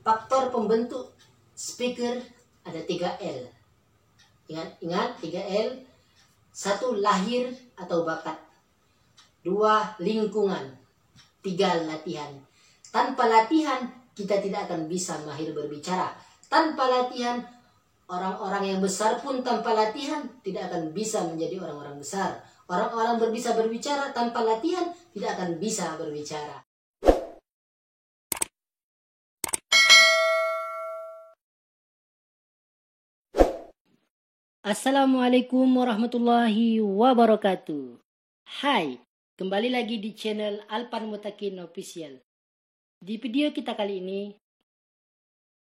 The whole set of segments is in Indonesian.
Faktor pembentuk speaker ada 3L. Ingat 3L. 1. Lahir atau bakat. 2. Lingkungan. 3. Latihan. Tanpa latihan kita tidak akan bisa mahir berbicara. Tanpa latihan, orang-orang yang besar pun tanpa latihan tidak akan bisa menjadi orang-orang besar. Orang-orang bisa berbicara tanpa latihan tidak akan bisa berbicara. Assalamualaikum warahmatullahi wabarakatuh. Hai, kembali lagi di channel Alpan Mutakin Official. Di video kita kali ini,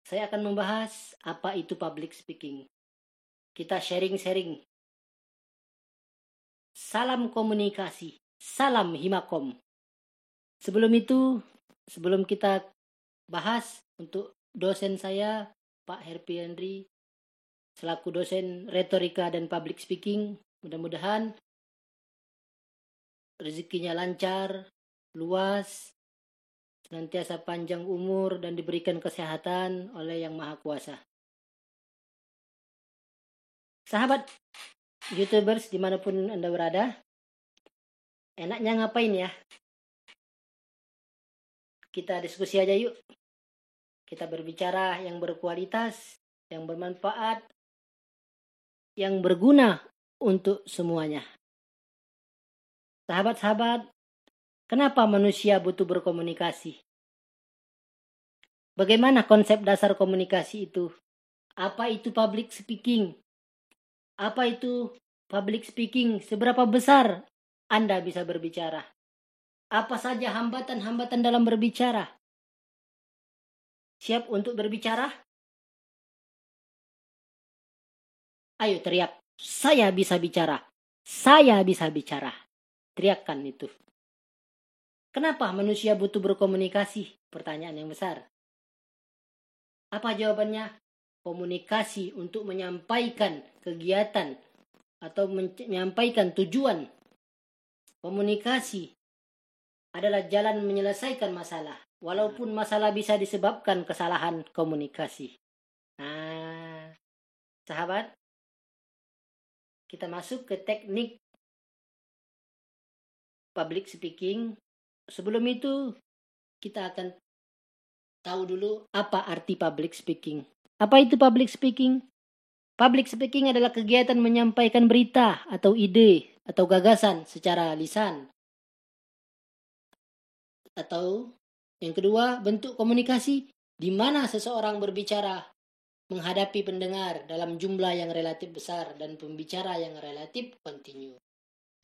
saya akan membahas apa itu public speaking. Kita sharing-sharing. Salam komunikasi, salam himakom. Sebelum kita bahas, untuk dosen saya, Pak Herpi Henry, selaku dosen retorika dan public speaking, mudah-mudahan rezekinya lancar, luas, senantiasa panjang umur dan diberikan kesehatan oleh Yang Maha Kuasa. Sahabat YouTubers dimanapun Anda berada, enaknya ngapain ya? Kita diskusi aja yuk. Kita berbicara yang berkualitas, yang bermanfaat, yang berguna untuk semuanya. Sahabat-sahabat, kenapa manusia butuh berkomunikasi? Bagaimana konsep dasar komunikasi itu? Apa itu public speaking? Apa itu public speaking? Seberapa besar Anda bisa berbicara? Apa saja hambatan-hambatan dalam berbicara? Siap untuk berbicara? Ayo teriak, saya bisa bicara. Saya bisa bicara. Teriakkan itu. Kenapa manusia butuh berkomunikasi? Pertanyaan yang besar. Apa jawabannya? Komunikasi untuk menyampaikan kegiatan atau menyampaikan tujuan. Komunikasi adalah jalan menyelesaikan masalah. Walaupun masalah bisa disebabkan kesalahan komunikasi. Nah, sahabat, kita masuk ke teknik public speaking. Sebelum itu, kita akan tahu dulu apa arti public speaking. Apa itu public speaking? Public speaking adalah kegiatan menyampaikan berita atau ide atau gagasan secara lisan. Atau yang kedua, bentuk komunikasi di mana seseorang berbicara menghadapi pendengar dalam jumlah yang relatif besar dan pembicara yang relatif kontinu.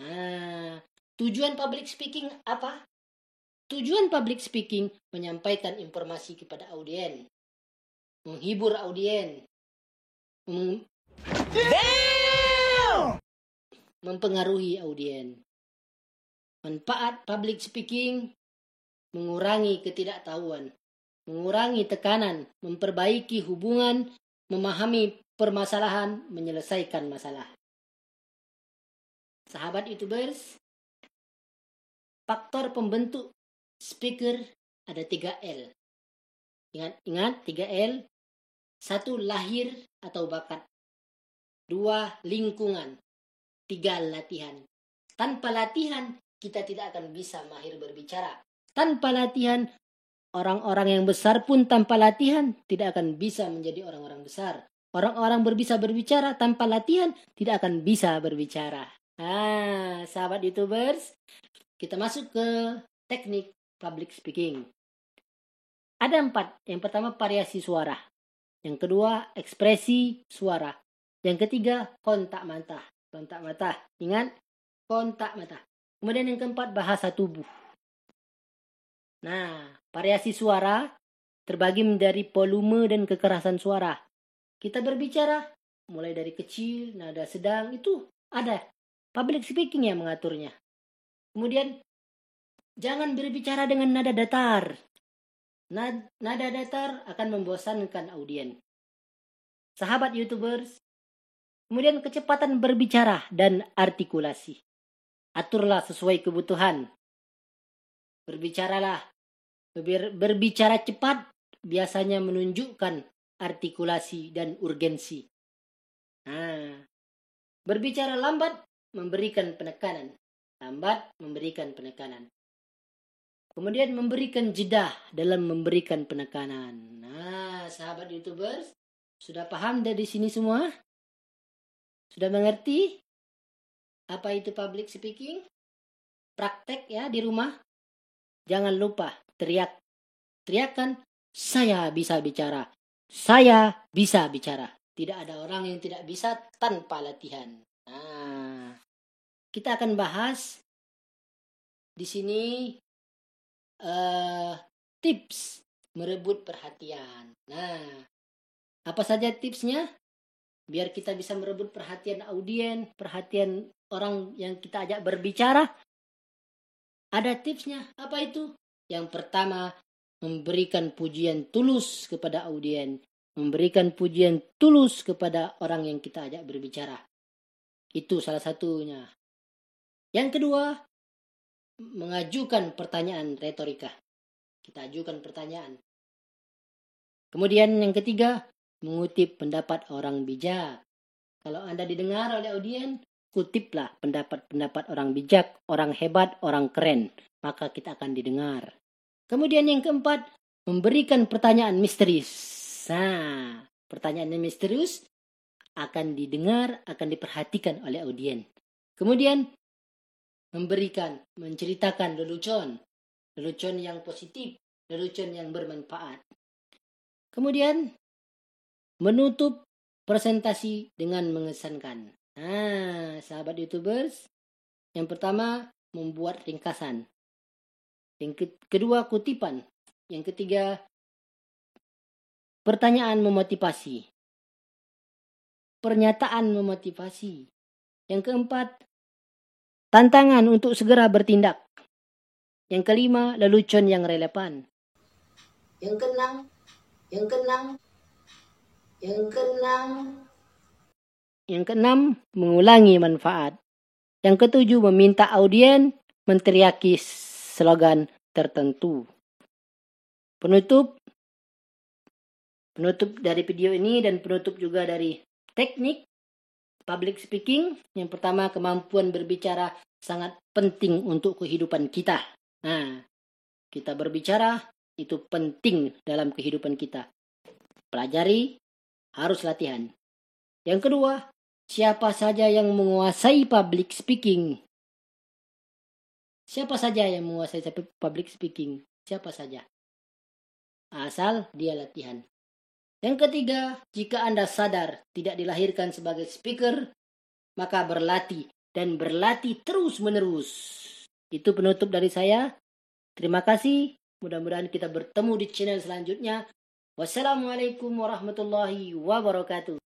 Nah, tujuan public speaking apa? Tujuan public speaking menyampaikan informasi kepada audiens, menghibur audiens, mempengaruhi audiens. Manfaat public speaking: mengurangi ketidaktahuan, mengurangi tekanan, memperbaiki hubungan, memahami permasalahan, menyelesaikan masalah. Sahabat YouTubers, faktor pembentuk speaker ada 3L. Ingat 3L. 1. Lahir atau bakat. 2. Lingkungan. 3. Latihan. Tanpa latihan, kita tidak akan bisa mahir berbicara. Tanpa latihan, orang-orang yang besar pun tanpa latihan tidak akan bisa menjadi orang-orang besar. Orang-orang bisa berbicara tanpa latihan tidak akan bisa berbicara. Sahabat YouTubers, kita masuk ke teknik public speaking. Ada 4. Yang pertama, variasi suara. Yang kedua, ekspresi suara. Yang ketiga, kontak mata. Kontak mata. Ingat, kontak mata. Kemudian yang keempat, bahasa tubuh. Nah, variasi suara terbagi menjadi volume dan kekerasan suara. Kita berbicara mulai dari kecil, nada sedang, itu ada. Public speaking yang mengaturnya. Kemudian, jangan berbicara dengan nada datar. Nada datar akan membosankan audiens. Sahabat YouTubers, kemudian kecepatan berbicara dan artikulasi. Aturlah sesuai kebutuhan. Berbicara cepat biasanya menunjukkan artikulasi dan urgensi. Berbicara lambat memberikan penekanan. Lambat memberikan penekanan. Kemudian memberikan jeda dalam memberikan penekanan. Sahabat YouTubers, sudah paham dari sini semua? Sudah mengerti apa itu public speaking? Praktek ya di rumah. Jangan lupa teriakan, saya bisa bicara. Saya bisa bicara. Tidak ada orang yang tidak bisa tanpa latihan. Kita akan bahas di sini tips merebut perhatian. Apa saja tipsnya? Biar kita bisa merebut perhatian audien, perhatian orang yang kita ajak berbicara. Ada tipsnya. Apa itu? Yang pertama, memberikan pujian tulus kepada audien. Memberikan pujian tulus kepada orang yang kita ajak berbicara. Itu salah satunya. Yang kedua, mengajukan pertanyaan retorika. Kita ajukan pertanyaan. Kemudian yang ketiga, mengutip pendapat orang bijak. Kalau Anda didengar oleh audien, kutiplah pendapat-pendapat orang bijak, orang hebat, orang keren. Maka kita akan didengar. Kemudian yang keempat, memberikan pertanyaan misterius. Pertanyaan yang misterius akan didengar, akan diperhatikan oleh audien. Kemudian menceritakan lelucon yang positif, lelucon yang bermanfaat. Kemudian menutup presentasi dengan mengesankan. Sahabat YouTubers, yang pertama membuat ringkasan. Yang kedua kutipan. Yang ketiga pertanyaan memotivasi. Pernyataan memotivasi. Yang keempat tantangan untuk segera bertindak. Yang kelima, lelucon yang relevan. Yang keenam, mengulangi manfaat. Yang ketujuh, meminta audien menteriaki slogan tertentu. Penutup dari video ini dan penutup juga dari teknik public speaking. Yang pertama, kemampuan berbicara sangat penting untuk kehidupan kita. Kita berbicara itu penting dalam kehidupan kita. Pelajari, harus latihan. Yang kedua, siapa saja yang menguasai public speaking? Siapa saja yang menguasai public speaking? Siapa saja? Asal dia latihan. Yang ketiga, jika Anda sadar tidak dilahirkan sebagai speaker, maka berlatih dan berlatih terus-menerus. Itu penutup dari saya. Terima kasih. Mudah-mudahan kita bertemu di channel selanjutnya. Wassalamualaikum warahmatullahi wabarakatuh.